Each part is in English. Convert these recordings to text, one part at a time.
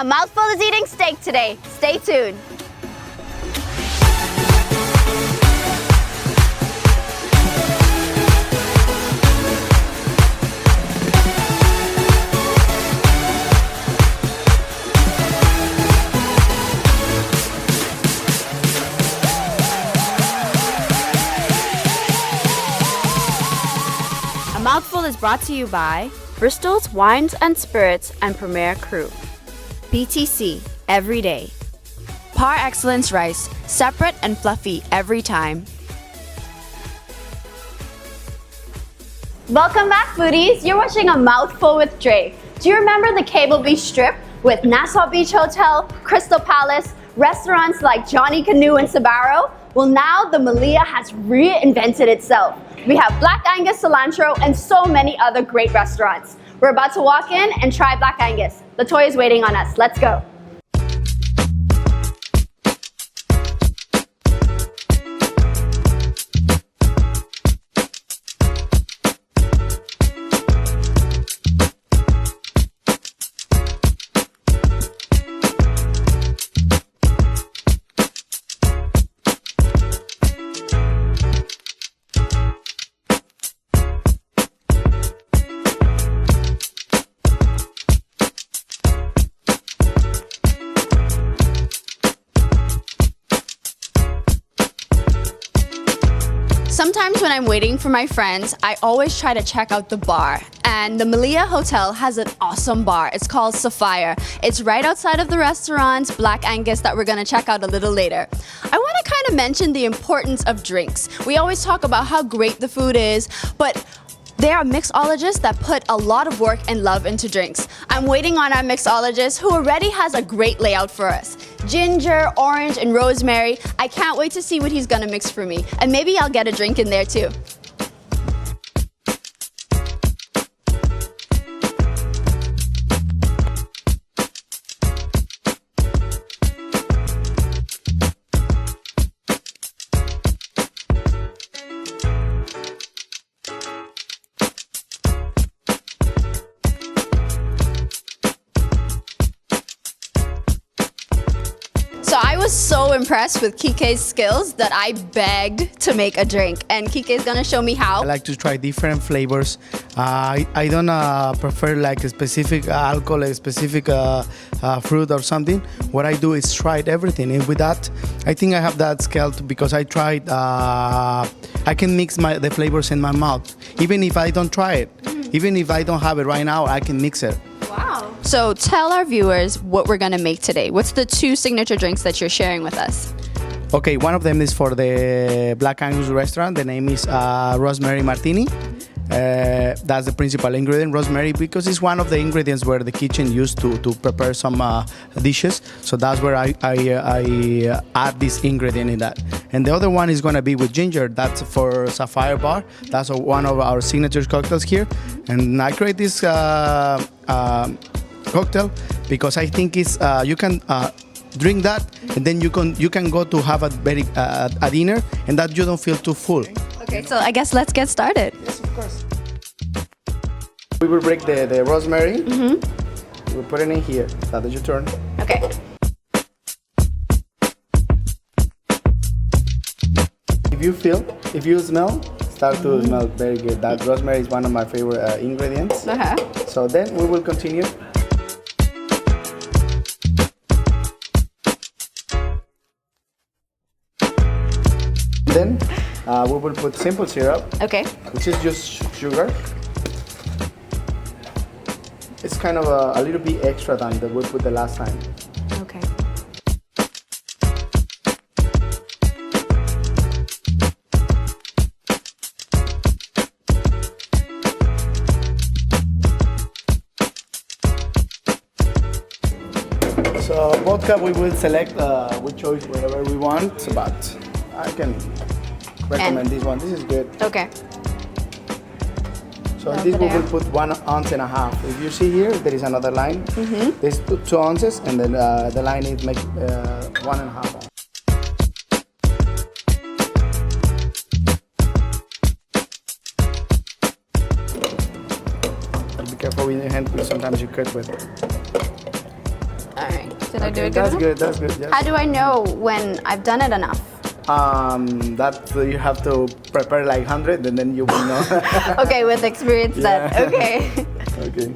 A mouthful is eating steak today. Stay tuned. A Mouthful is brought to you by Bristol's Wines and Spirits and Premier Crew. BTC, every day. Par Excellence Rice, separate and fluffy every time. Welcome back, foodies. You're watching A Mouthful with Dre. Do you remember the Cable Beach Strip with Nassau Beach Hotel, Crystal Palace, restaurants like Johnny Canoe and Sbarro? Well, now the Melia has reinvented itself. We have Black Angus cilantro and so many other great restaurants. We're about to walk in and try Black Angus. Latoya is waiting on us. Let's go. Sometimes when I'm waiting for my friends, I always try to check out the bar. And the Melia Hotel has an awesome bar. It's called Sapphire. It's right outside of the restaurant, Black Angus, that we're gonna check out a little later. I wanna kind of mention the importance of drinks. We always talk about how great the food is, but there are mixologists that put a lot of work and love into drinks. I'm waiting on our mixologist who already has a great layout for us. Ginger, orange, and rosemary. I can't wait to see what he's gonna mix for me. And maybe I'll get a drink in there too. So I was so impressed with Kike's skills that I begged to make a drink, and Kike is gonna show me how. I like to try different flavors. I don't prefer like a specific alcohol, a specific fruit or something. What I do is try everything, and with that, I think I have that skill because I tried. I can mix the flavors in my mouth, even if I don't try it. Even if I don't have it right now, I can mix it. Wow. So tell our viewers what we're gonna make today. What's the two signature drinks that you're sharing with us? Okay, one of them is for the Black Angus restaurant. The name is Rosemary Martini. That's the principal ingredient, rosemary, because it's one of the ingredients where the kitchen used to prepare some dishes. So that's where I add this ingredient in that. And the other one is going to be with ginger. That's for Sapphire Bar. That's one of our signature cocktails here. And I create this cocktail because I think it's you can drink that, and then you can go to have a dinner, and that you don't feel too full. Okay, so I guess let's get started. Yes, of course. We will break the rosemary. We'll put it in here. That is your turn. Okay. If you smell, start to smell very good. That rosemary is one of my favorite ingredients. So then we will continue. Then we will put simple syrup. Okay. Which is just sugar. It's kind of a little bit extra than we put the last time. Okay. So vodka, we will select, we choose whatever we want, but I can recommend this one. This is good. Okay. So this we will put 1.5 ounces. If you see here, there is another line. There's 2 ounces, and then the line is make 1.5 ounces. Be careful with your hand because sometimes you cut with it. All right. Did I do Okay, it good? that's enough? good. That's good. Yes. How do I know when I've done it enough? That you have to prepare like 100, and then you will know. Okay, with experience then. Yeah. Okay. Okay.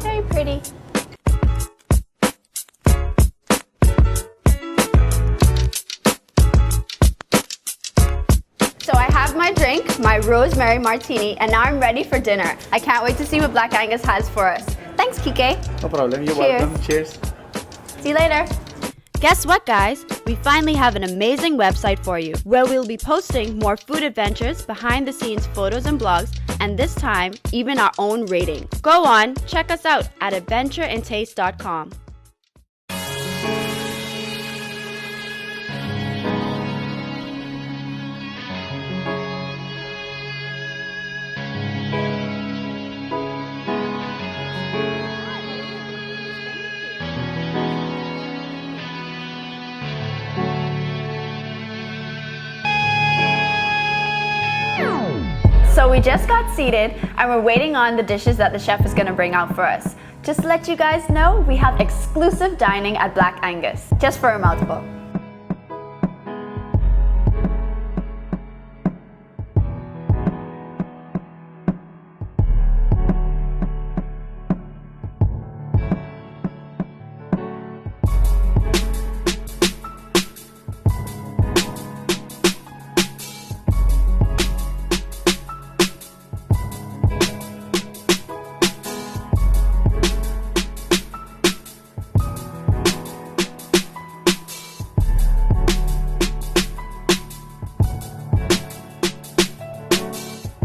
Very pretty. So I have my drink, my rosemary martini, and now I'm ready for dinner. I can't wait to see what Black Angus has for us. Thanks, Kike. No problem. You're Cheers. welcome. Cheers. See you later. Guess what, guys? We finally have an amazing website for you where we'll be posting more food adventures, behind the scenes photos and blogs, and this time, even our own rating. Go on, check us out at adventureandtaste.com. So we just got seated and we're waiting on the dishes that the chef is gonna bring out for us. Just to let you guys know, we have exclusive dining at Black Angus, just for a mouthful.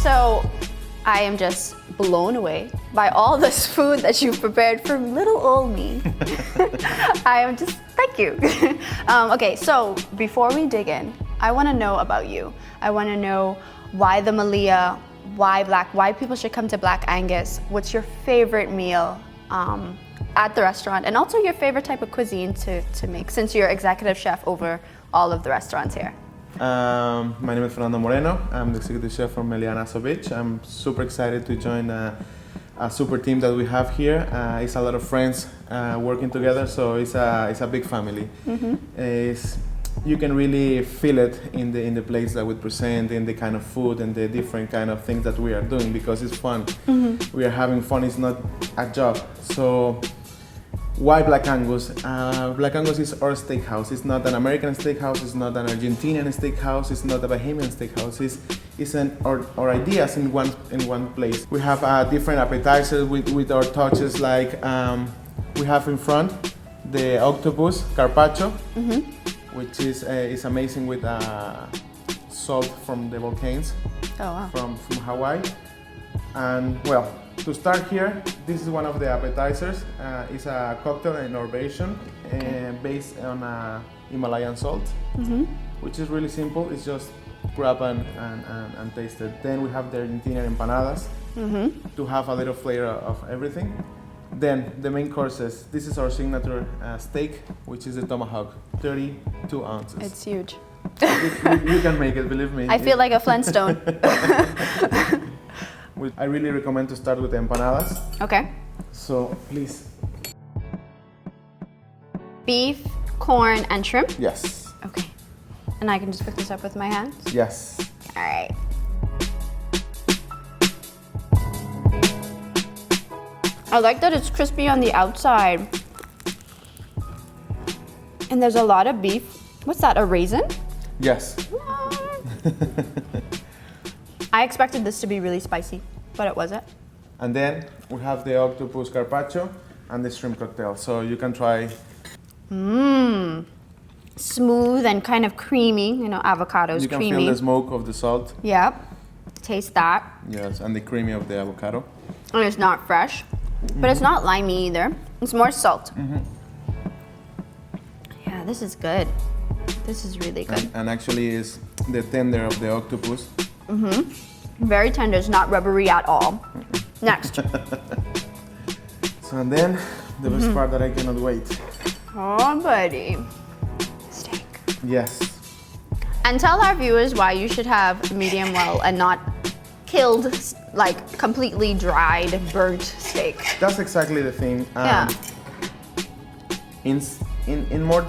So I am just blown away by all this food that you've prepared for little old me. I am just, thank you. Okay, so before we dig in, I want to know about you. I want to know why the Melia, why people should come to Black Angus. What's your favorite meal at the restaurant, and also your favorite type of cuisine to make, since you're executive chef over all of the restaurants here. My name is Fernando Moreno. I'm the executive chef from Melia Nassau Beach. I'm super excited to join a super team that we have here. It's a lot of friends working together, so it's a big family. You can really feel it in the plates that we present, in the kind of food and the different kind of things that we are doing, because it's fun. We are having fun. It's not a job. So why Black Angus? Black Angus is our steakhouse. It's not an American steakhouse. It's not an Argentinian steakhouse. It's not a Bahamian steakhouse. It's our ideas in one place. We have different appetizers with our touches. Like we have in front the octopus carpaccio, which is amazing with salt from the volcanoes from Hawaii. And well, to start here, this is one of the appetizers. It's a cocktail innovation based on Himalayan salt, which is really simple. It's just grab and taste it. Then we have the Argentinian empanadas to have a little flavor of everything. Then the main courses. This is our signature steak, which is a tomahawk, 32 ounces. It's huge. You can make it, believe me. I feel like a Flintstone. I really recommend to start with the empanadas. Okay. So please. Beef, corn, and shrimp? Yes. Okay. And I can just pick this up with my hands? Yes. All right. I like that it's crispy on the outside. And there's a lot of beef. What's that, a raisin? Yes. I expected this to be really spicy, but it wasn't. And then we have the octopus carpaccio and the shrimp cocktail. So you can try. Smooth and kind of creamy. You know, avocado's You can creamy. feel the smoke of the salt. Yep. Taste that. Yes, and the creamy of the avocado. And it's not fresh, but it's not limey either. It's more salt. Yeah, this is good. This is really good. And actually is the tender of the octopus. Very tender. It's not rubbery at all. Next. So and then the best part that I cannot wait. Oh, buddy. Steak. Yes. And tell our viewers why you should have medium well and not killed, like completely dried, burnt steak. That's exactly the thing. Yeah. In more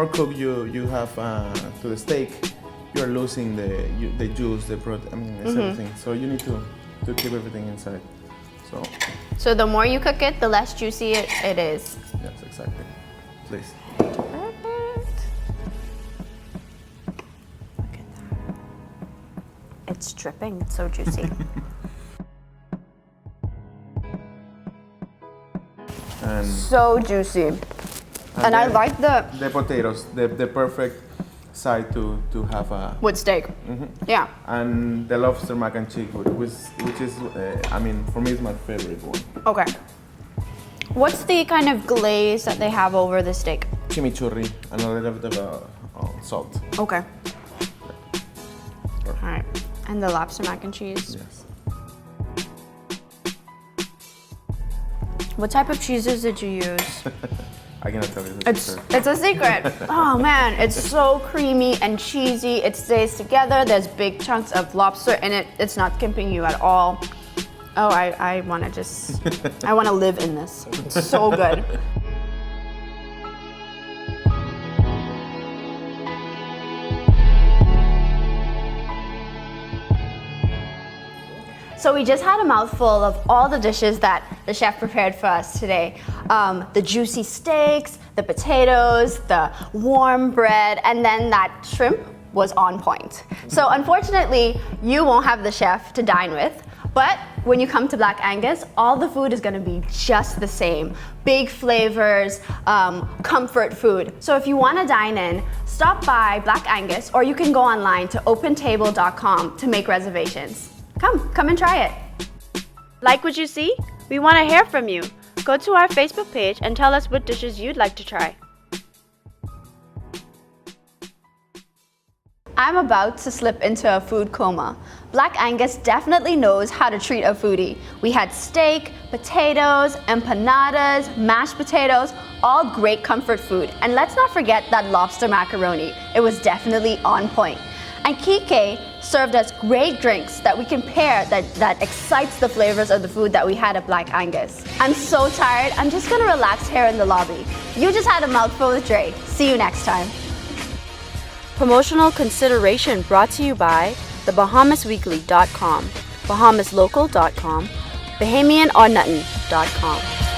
cook you have to the steak, you're losing the juice, the protein. It's everything. So you need to keep everything inside. So the more you cook it, the less juicy it is. Yes, exactly. Please. Perfect. Look at that. It's dripping. It's so juicy. And So juicy. And I like the potatoes, the perfect side to have a with steak. Yeah. and the lobster mac and cheese, which is for me it's my favorite one. Okay. What's the kind of glaze that they have over the steak? Chimichurri and a little bit of salt. Okay. All right. And the lobster mac and cheese. Yes. What type of cheeses did you use? I cannot tell you. It's a secret. Oh man, it's so creamy and cheesy. It stays together. There's big chunks of lobster in it. It's not skimping you at all. Oh, I want to just, I want to live in this. It's so good. So we just had a mouthful of all the dishes that the chef prepared for us today. The juicy steaks, the potatoes, the warm bread, and then that shrimp was on point. So unfortunately, you won't have the chef to dine with, but when you come to Black Angus, all the food is gonna be just the same. Big flavors, comfort food. So if you wanna dine in, stop by Black Angus, or you can go online to opentable.com to make reservations. Come and try it. Like what you see? We want to hear from you. Go to our Facebook page and tell us what dishes you'd like to try. I'm about to slip into a food coma. Black Angus definitely knows how to treat a foodie. We had steak, potatoes, empanadas, mashed potatoes, all great comfort food. And let's not forget that lobster macaroni. It was definitely on point. And Kike served us great drinks that we can pair that excites the flavors of the food that we had at Black Angus. I'm so tired, I'm just gonna relax here in the lobby. You just had a mouthful with Dre. See you next time. Promotional consideration brought to you by thebahamasweekly.com, bahamaslocal.com, bahamianornothing.com.